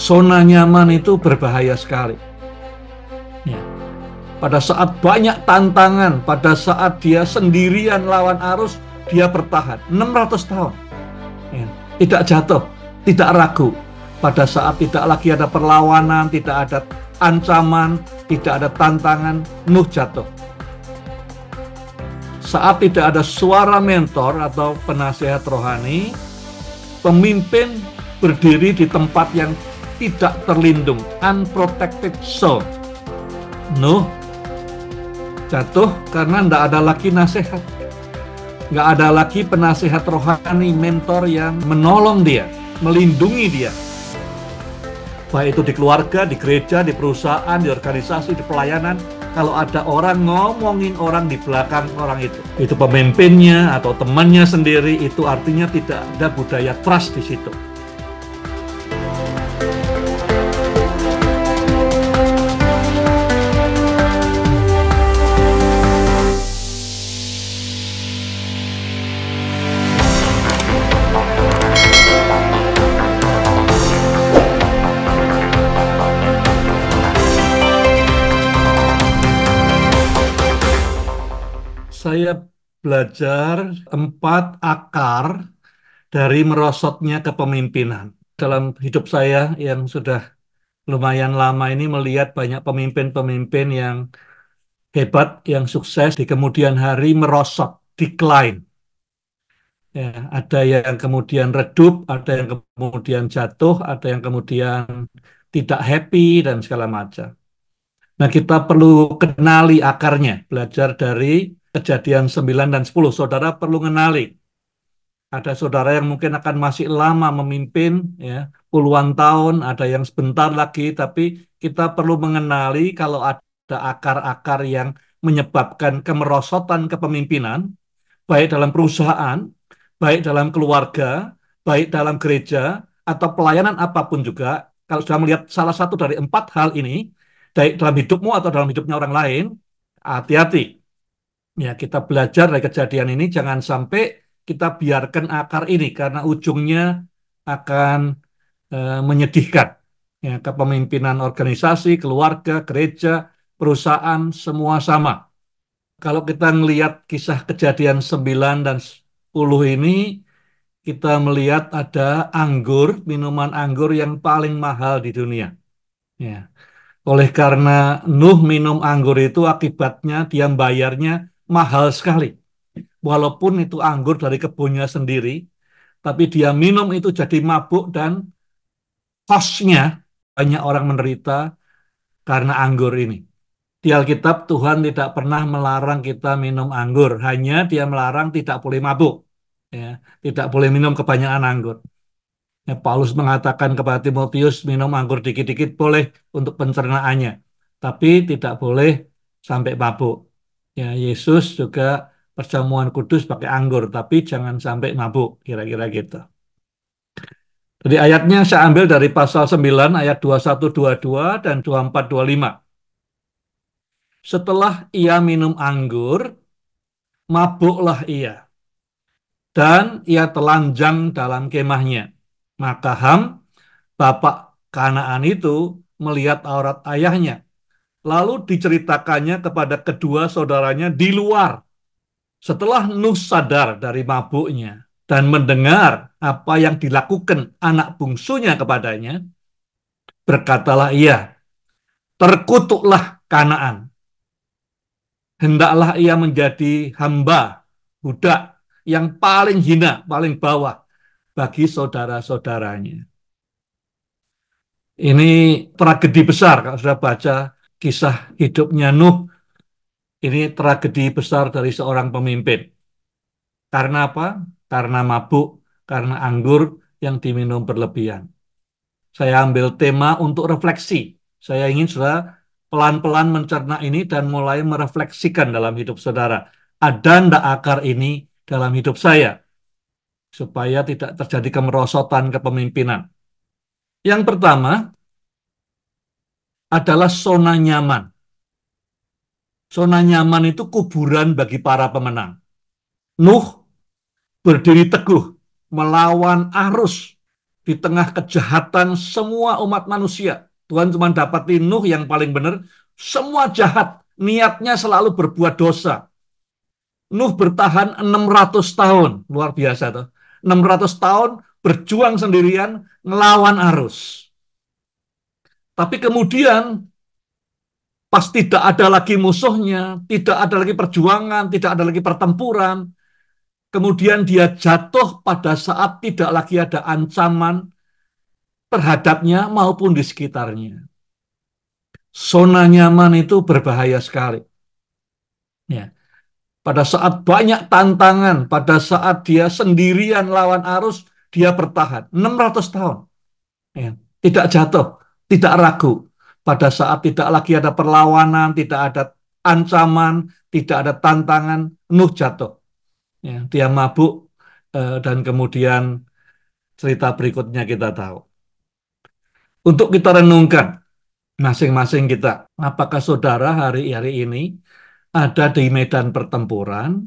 Zona nyaman itu berbahaya sekali. Ya. Pada saat banyak tantangan, pada saat dia sendirian lawan arus, dia bertahan 600 tahun. Ya. Tidak jatuh, tidak ragu. Pada saat tidak lagi ada perlawanan, tidak ada ancaman, tidak ada tantangan, Nuh jatuh. Saat tidak ada suara mentor atau penasehat rohani, pemimpin berdiri di tempat yang tidak terlindung, unprotected zone. Nuh jatuh karena tidak ada lagi nasihat. Nggak ada lagi penasehat rohani, mentor yang menolong dia, melindungi dia. Baik itu di keluarga, di gereja, di perusahaan, di organisasi, di pelayanan. Kalau ada orang ngomongin orang di belakang orang itu pemimpinnya atau temannya sendiri, itu artinya tidak ada budaya trust di situ. Saya belajar 4 akar dari merosotnya kepemimpinan. Dalam hidup saya yang sudah lumayan lama ini melihat banyak pemimpin-pemimpin yang hebat, yang sukses di kemudian hari merosot, decline. Ya, ada yang kemudian redup, ada yang kemudian jatuh, ada yang kemudian tidak happy dan segala macam. Nah, kita perlu kenali akarnya, belajar dari Kejadian 9 dan 10. Saudara perlu mengenali. Ada saudara yang mungkin akan masih lama memimpin, ya, puluhan tahun, ada yang sebentar lagi, tapi kita perlu mengenali kalau ada akar-akar yang menyebabkan kemerosotan kepemimpinan, baik dalam perusahaan, baik dalam keluarga, baik dalam gereja, atau pelayanan apapun juga. Kalau sudah melihat salah satu dari 4 hal ini, baik dalam hidupmu atau dalam hidupnya orang lain, hati-hati. Ya, kita belajar dari kejadian ini, jangan sampai kita biarkan akar ini, karena ujungnya akan menyedihkan. Ya, kepemimpinan organisasi, keluarga, gereja, perusahaan, semua sama. Kalau kita melihat kisah Kejadian 9 dan 10 ini, kita melihat ada anggur, minuman anggur yang paling mahal di dunia. Ya. Oleh karena Nuh minum anggur itu, akibatnya dia bayarnya mahal sekali. Walaupun itu anggur dari kebunnya sendiri, tapi dia minum itu jadi mabuk dan cost-nya banyak orang menderita karena anggur ini. Di Alkitab Tuhan tidak pernah melarang kita minum anggur, hanya dia melarang tidak boleh mabuk. Ya, tidak boleh minum kebanyakan anggur. Ya, Paulus mengatakan kepada Timotius, minum anggur dikit-dikit boleh untuk pencernaannya, tapi tidak boleh sampai mabuk. Ya, Yesus juga perjamuan kudus pakai anggur, tapi jangan sampai mabuk, kira-kira gitu. Jadi ayatnya saya ambil dari pasal 9 ayat 21-22 dan 24-25. Setelah ia minum anggur, mabuklah ia, dan ia telanjang dalam kemahnya. Maka Ham, bapak Kanaan itu, melihat aurat ayahnya. Lalu diceritakannya kepada kedua saudaranya di luar. Setelah Nuh sadar dari mabuknya dan mendengar apa yang dilakukan anak bungsunya kepadanya, berkatalah ia, terkutuklah Kanaan. Hendaklah ia menjadi hamba, budak yang paling hina, paling bawah bagi saudara-saudaranya. Ini tragedi besar kalau sudah baca kisah hidupnya Nuh. Ini tragedi besar dari seorang pemimpin. Karena apa? Karena mabuk, karena anggur yang diminum berlebihan. Saya ambil tema untuk refleksi. Saya ingin saudara pelan-pelan mencerna ini dan mulai merefleksikan dalam hidup saudara. Ada ndak akar ini dalam hidup saya? Supaya tidak terjadi kemerosotan kepemimpinan. Yang pertama adalah zona nyaman. Zona nyaman itu kuburan bagi para pemenang. Nuh berdiri teguh melawan arus di tengah kejahatan semua umat manusia. Tuhan cuma dapatin Nuh yang paling benar. Semua jahat, niatnya selalu berbuat dosa. Nuh bertahan 600 tahun, luar biasa tuh. 600 tahun berjuang sendirian ngelawan arus. Tapi kemudian pas tidak ada lagi musuhnya, tidak ada lagi perjuangan, tidak ada lagi pertempuran, kemudian dia jatuh pada saat tidak lagi ada ancaman terhadapnya maupun di sekitarnya. Zona nyaman itu berbahaya sekali. Ya. Pada saat banyak tantangan, pada saat dia sendirian lawan arus, dia bertahan 600 tahun. Ya. Tidak jatuh, tidak ragu. Pada saat tidak lagi ada perlawanan, tidak ada ancaman, tidak ada tantangan, Nuh jatuh. Ya. Dia mabuk, dan kemudian cerita berikutnya kita tahu. Untuk kita renungkan masing-masing kita, apakah saudara hari-hari ini ada di medan pertempuran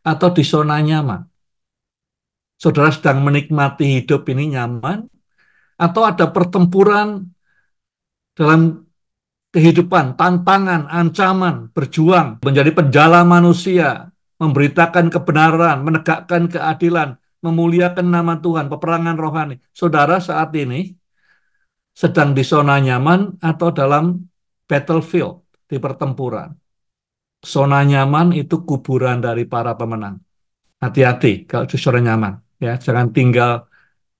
atau di zona nyaman? Saudara sedang menikmati hidup ini nyaman atau ada pertempuran dalam kehidupan, tantangan, ancaman, berjuang, menjadi penjala manusia, memberitakan kebenaran, menegakkan keadilan, memuliakan nama Tuhan, peperangan rohani. Saudara saat ini sedang di zona nyaman atau dalam battlefield, di pertempuran. Zona nyaman itu kuburan dari para pemenang. Hati-hati kalau di zona nyaman, ya, jangan tinggal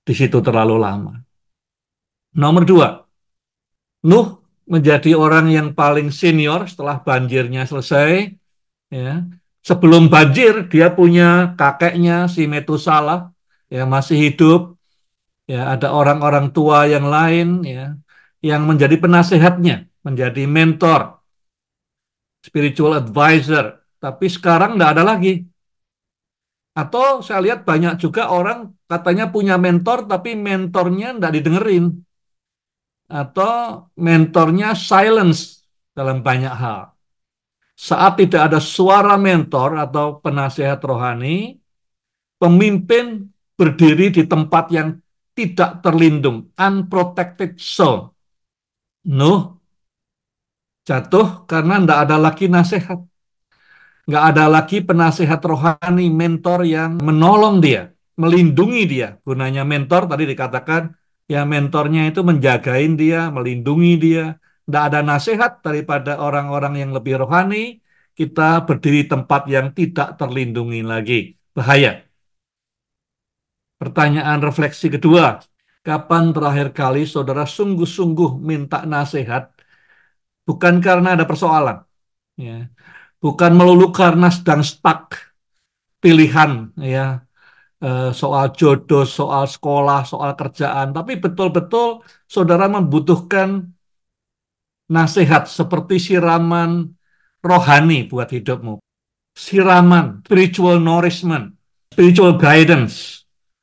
di situ terlalu lama. Nomor dua, Nuh menjadi orang yang paling senior setelah banjirnya selesai. Ya. Sebelum banjir, dia punya kakeknya si Metusalah, ya, masih hidup. Ya, ada orang-orang tua yang lain, ya, yang menjadi penasehatnya, menjadi mentor, spiritual advisor. Tapi sekarang tidak ada lagi. Atau saya lihat banyak juga orang katanya punya mentor, tapi mentornya tidak didengerin. Atau mentornya silence dalam banyak hal. Saat tidak ada suara mentor atau penasehat rohani, pemimpin berdiri di tempat yang tidak terlindung, unprotected zone. Nuh jatuh karena tidak ada lagi nasihat. Nggak ada lagi penasehat rohani, mentor yang menolong dia, melindungi dia. Gunanya mentor tadi dikatakan, ya mentornya itu menjagain dia, melindungi dia. Nggak ada nasihat daripada orang-orang yang lebih rohani, kita berdiri tempat yang tidak terlindungi lagi. Bahaya. Pertanyaan refleksi kedua, kapan terakhir kali saudara sungguh-sungguh minta nasihat, bukan karena ada persoalan, ya, bukan melulu karena sedang stuck pilihan, ya, soal jodoh, soal sekolah, soal kerjaan, tapi betul-betul saudara membutuhkan nasihat seperti siraman rohani buat hidupmu, siraman, spiritual nourishment, spiritual guidance.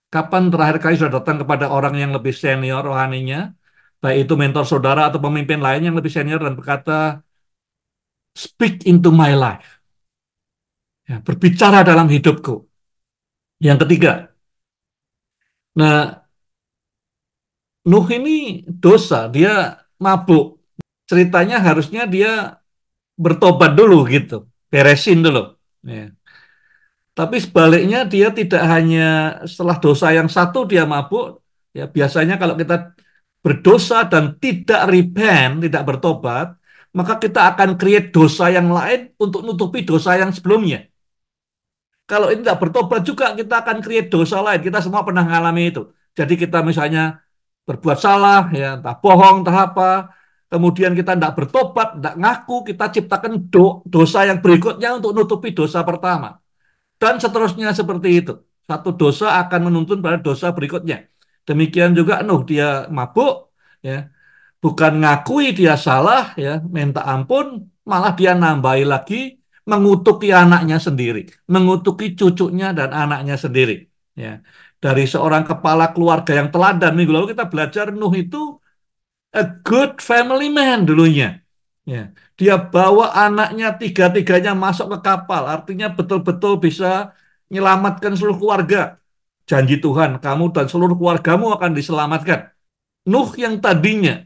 Kapan terakhir kali sudah datang kepada orang yang lebih senior rohaninya, baik itu mentor saudara atau pemimpin lain yang lebih senior dan berkata, speak into my life, ya, berbicara dalam hidupku. Yang ketiga, nah, Nuh ini dosa, dia mabuk. Ceritanya harusnya dia bertobat dulu gitu, beresin dulu. Ya. Tapi sebaliknya dia tidak hanya setelah dosa yang satu dia mabuk, ya biasanya kalau kita berdosa dan tidak repent, tidak bertobat, maka kita akan create dosa yang lain untuk nutupi dosa yang sebelumnya. Kalau ini tidak bertobat juga kita akan create dosa lain. Kita semua pernah mengalami itu. Jadi kita misalnya berbuat salah, ya entah bohong, entah apa. Kemudian kita tidak bertobat, tidak ngaku, kita ciptakan dosa yang berikutnya untuk nutupi dosa pertama. Dan seterusnya seperti itu. Satu dosa akan menuntun pada dosa berikutnya. Demikian juga Nuh, dia mabuk, ya, bukan ngakui dia salah, ya, minta ampun, malah dia nambahi lagi, mengutuki anaknya sendiri, mengutuki cucunya dan anaknya sendiri. Ya, dari seorang kepala keluarga yang teladan, minggu lalu kita belajar Nuh itu a good family man dulunya. Ya, dia bawa anaknya tiga-tiganya masuk ke kapal, artinya betul-betul bisa menyelamatkan seluruh keluarga. janji Tuhan, kamu dan seluruh keluargamu akan diselamatkan. Nuh yang tadinya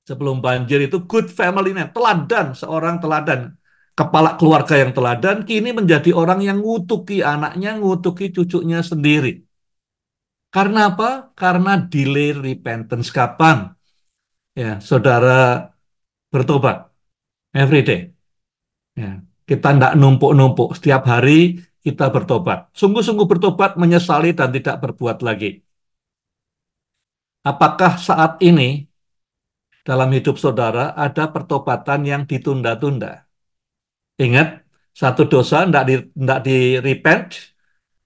sebelum banjir itu good family man, teladan, seorang teladan, kepala keluarga yang teladan, kini menjadi orang yang ngutuki anaknya, ngutuki cucunya sendiri. Karena apa? Karena delay repentance. Kapan ya saudara bertobat? Every day. Ya. Kita tidak numpuk-numpuk. Setiap hari kita bertobat. Sungguh-sungguh bertobat, menyesali dan tidak berbuat lagi. Apakah saat ini dalam hidup saudara ada pertobatan yang ditunda-tunda? Ingat, satu dosa tidak di repent,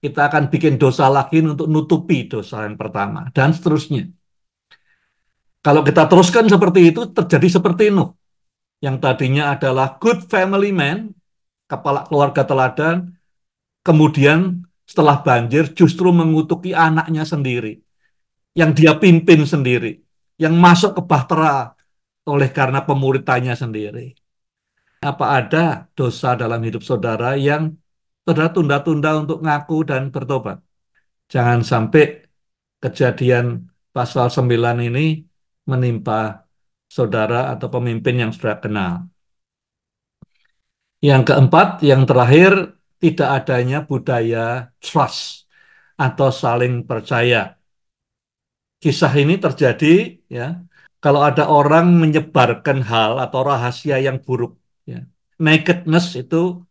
kita akan bikin dosa lagi untuk nutupi dosa yang pertama, dan seterusnya. Kalau kita teruskan seperti itu, terjadi seperti Nuh, yang tadinya adalah good family man, kepala keluarga teladan, kemudian setelah banjir justru mengutuki anaknya sendiri, yang dia pimpin sendiri, yang masuk ke bahtera oleh karena pemuritannya sendiri. Apa ada dosa dalam hidup saudara yang saudara tunda-tunda untuk ngaku dan bertobat? Jangan sampai kejadian pasal 9 ini menimpa saudara atau pemimpin yang sudah kenal. Yang keempat, yang terakhir, tidak adanya budaya trust atau saling percaya. Kisah ini terjadi ya kalau ada orang menyebarkan hal atau rahasia yang buruk. Ya. Nakedness itu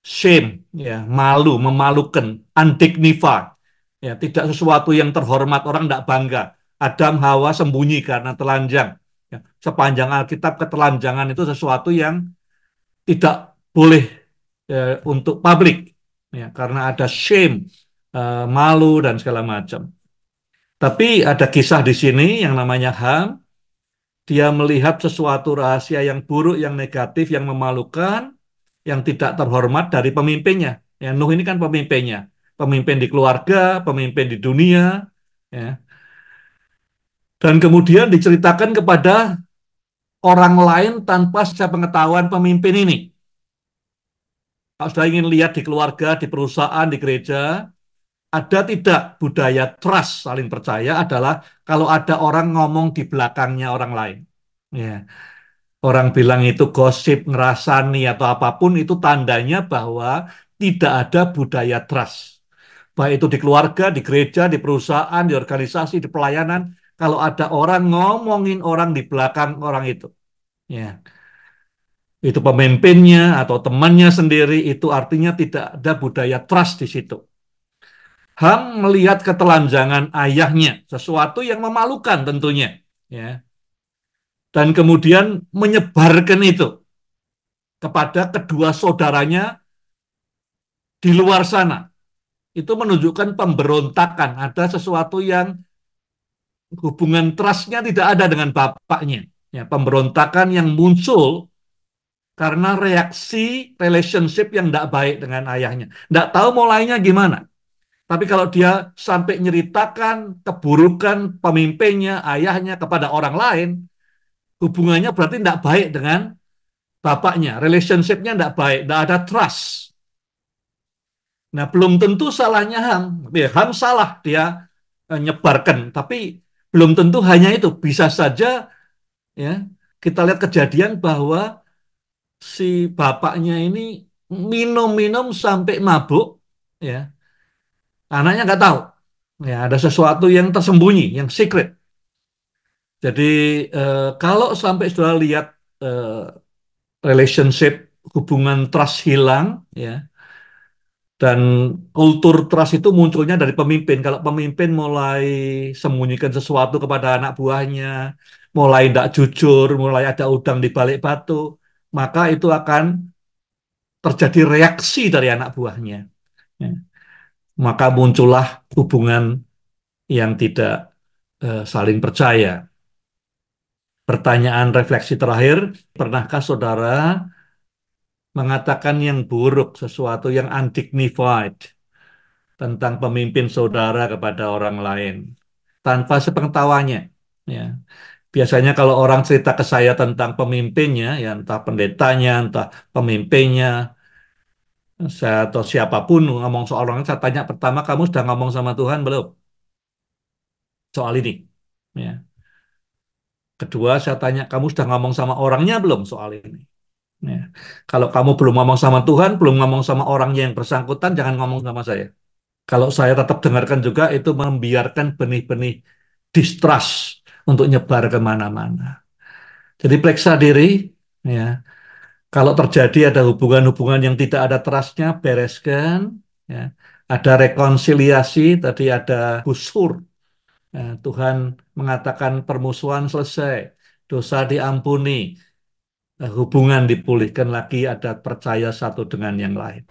shame, ya, malu, memalukan, undignified. Ya, tidak sesuatu yang terhormat, orang tidak bangga. Adam Hawa sembunyi karena telanjang. Ya, sepanjang Alkitab ketelanjangan itu sesuatu yang tidak boleh untuk publik, ya, karena ada shame, malu dan segala macam. Tapi ada kisah di sini yang namanya Ham. Dia melihat sesuatu rahasia yang buruk, yang negatif, yang memalukan, yang tidak terhormat dari pemimpinnya. Ya, Nuh ini kan pemimpinnya, pemimpin di keluarga, pemimpin di dunia, ya. Dan kemudian diceritakan kepada orang lain tanpa sepengetahuan pemimpin ini. Kalau sudah ingin lihat di keluarga, di perusahaan, di gereja, ada tidak budaya trust, saling percaya adalah kalau ada orang ngomong di belakangnya orang lain. Ya. Orang bilang itu gosip, ngerasani, atau apapun, itu tandanya bahwa tidak ada budaya trust. Baik itu di keluarga, di gereja, di perusahaan, di organisasi, di pelayanan, kalau ada orang ngomongin orang di belakang orang itu. Ya, itu pemimpinnya atau temannya sendiri, itu artinya tidak ada budaya trust di situ. Ham melihat ketelanjangan ayahnya, sesuatu yang memalukan tentunya. Ya, dan kemudian menyebarkan itu kepada kedua saudaranya di luar sana. Itu menunjukkan pemberontakan. Ada sesuatu yang hubungan trustnya tidak ada dengan bapaknya. Ya, pemberontakan yang muncul karena reaksi relationship yang tidak baik dengan ayahnya. Tidak tahu mulainya gimana. Tapi kalau dia sampai nyeritakan keburukan pemimpinnya, ayahnya kepada orang lain, hubungannya berarti tidak baik dengan bapaknya. Relationship-nya tidak baik, tidak ada trust. Nah, belum tentu salahnya Ham. Ya, Ham salah, dia nyebarkan. Tapi belum tentu hanya itu. Bisa saja ya kita lihat kejadian bahwa si bapaknya ini minum-minum sampai mabuk. Ya, anaknya nggak tahu. Ya, ada sesuatu yang tersembunyi, yang secret. Jadi kalau sampai sudah lihat eh, relationship, hubungan trust hilang, ya, dan kultur trust itu munculnya dari pemimpin. Kalau pemimpin mulai sembunyikan sesuatu kepada anak buahnya, mulai tidak jujur, mulai ada udang di balik batu, maka itu akan terjadi reaksi dari anak buahnya. Ya. Maka muncullah hubungan yang tidak saling percaya. Pertanyaan refleksi terakhir, pernahkah saudara mengatakan yang buruk, sesuatu yang undignified tentang pemimpin saudara kepada orang lain tanpa sepengetahuannya? Ya. Biasanya kalau orang cerita ke saya tentang pemimpinnya, ya entah pendetanya, entah pemimpinnya, Saya atau siapapun ngomong soal orang, saya tanya pertama, kamu sudah ngomong sama Tuhan belum soal ini? Ya. Kedua, saya tanya, kamu sudah ngomong sama orangnya belum soal ini? Ya. Kalau kamu belum ngomong sama Tuhan, belum ngomong sama orangnya yang bersangkutan, jangan ngomong sama saya. Kalau saya tetap dengarkan juga, itu membiarkan benih-benih distrust untuk nyebar kemana-mana. Jadi periksa diri, ya. Kalau terjadi ada hubungan-hubungan yang tidak ada trustnya, bereskan. Ya. Ada rekonsiliasi, tadi ada gusur. Ya, Tuhan mengatakan permusuhan selesai, dosa diampuni, hubungan dipulihkan lagi, ada percaya satu dengan yang lain.